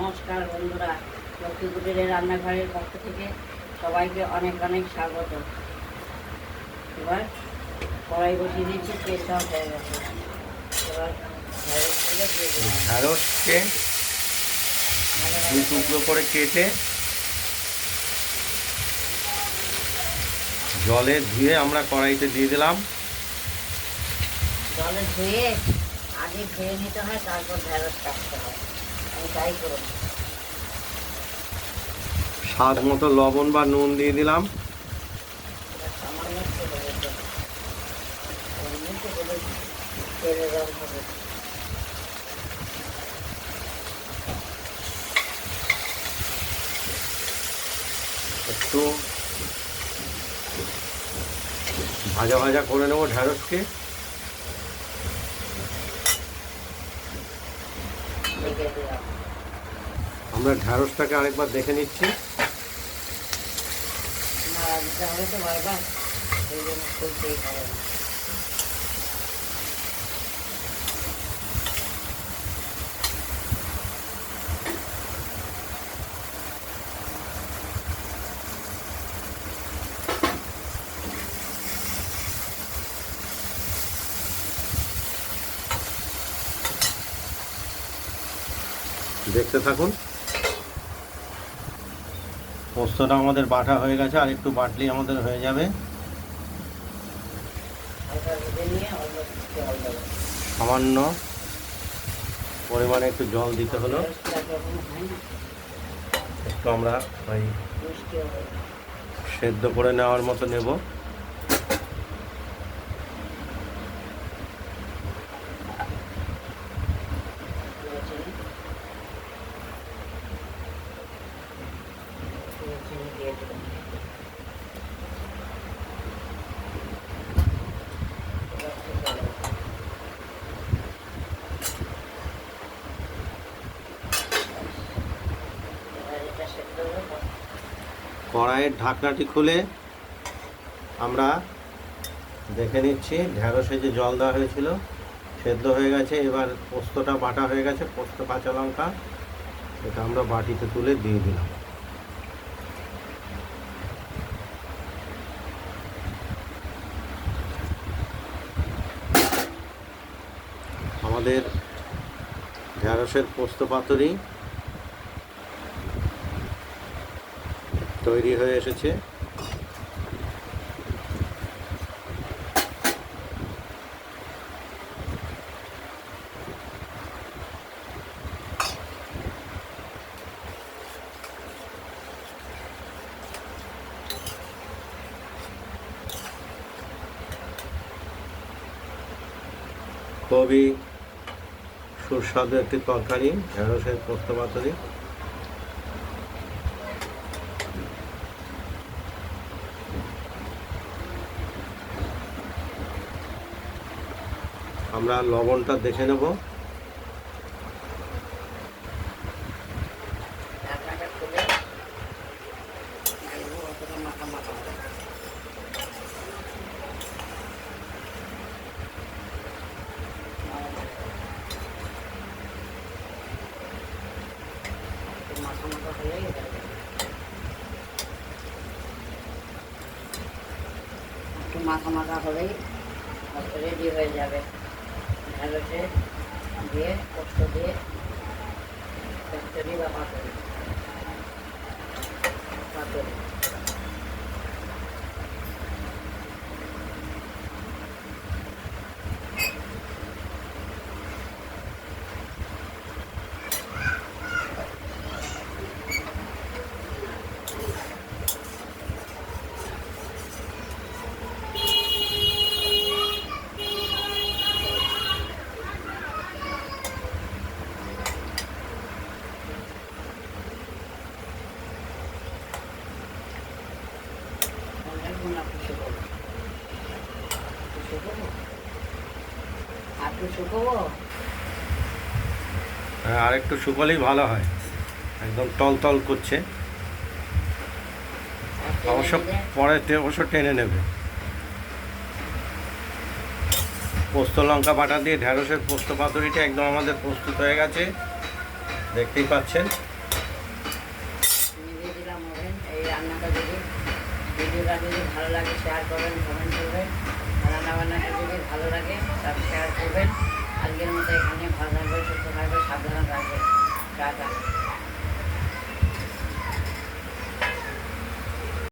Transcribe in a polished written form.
নমস্কার বন্ধুরা, লক্ষ্মী কুটিরের রান্নাঘরের পক্ষ থেকে সবাইকে অনেক অনেক স্বাগত। এবার কড়াই বসিয়ে দিয়েছি, তেলটাও হয়ে গেছে। এবার ঢ্যাঁড়সকে দুই টুকরো করে কেটে জলে ধুয়ে আমরা কড়াইতে দিয়ে দিলাম। জলে ধুয়ে আগে ধুয়ে নিতে হয়, তারপর ঢেঁড়স কাটতে হয়। আমি তাই করব। স্বাদ মতো লবণ বা নুন দিয়ে দিলাম। সামান্য তেলে রং হবে। একটু ভাজা ভাজা করে নেবো ঢ্যাঁড়সকে। আমরা ঢ্যাঁড়সটাকে আরেকবার দেখে নিচ্ছি। নাড়া দিতে হবে তো বারবার, এই জন্য খুলতেই হবে না। দেখতে থাকুন। পোস্তটা আমাদের বাটা হয়ে গেছে, আর একটু বাটলেই আমাদের হয়ে যাবে। সামান্য পরিমাণে একটু জল দিতে হলো। একটু আমরা ওই সেদ্ধ করে নেওয়ার মতো নেব। কড়াইয়ের ঢাকনাটি খুলে আমরা দেখে নিচ্ছি ঢ্যাঁড়সে যে জল দেওয়া হয়েছিল সেদ্ধ হয়ে গেছে। এবার পোস্তটা বাটা হয়ে গেছে, পোস্ত কাঁচা লঙ্কা এটা আমরা বাটিতে তুলে দিয়ে দিলাম। আমাদের ঢ্যাঁড়সের পোস্ত পাতুরি তৈরি হয়ে এসেছে। খুবই সুস্বাদু একটি তরকারি ঢ্যাঁড়সের পোস্ত পাতুরি। আমরা লবণটা দেখে নেব। একটু মাখা মাখা হলেই রেডি হয়ে যাবে। ঢ্যাঁড়সে দিয়ে পোস্ত দিয়ে চচ্চড়ি বা পাতুরি। আর একটু শুকোলেই ভালো হয়, একদম টল টল করছে। অবশ্য পরে অবশ্য টেনে নেবে। পোস্ত লঙ্কা বাটা দিয়ে ঢ্যাঁড়সের পোস্ত পাতুরিটা একদম আমাদের প্রস্তুত হয়ে গেছে, দেখতেই পাচ্ছেন। ভিডিওটা যদি ভালো লাগে শেয়ার করবেন, কমেন্ট করবেন। আর রান্নাবান্নাটা যদি ভালো লাগে তাহলে শেয়ার করবেন। আজকের মতো এখানে ভালো থাকবে, সুস্থ থাকবে, সাবধানে থাকবে। টাটা।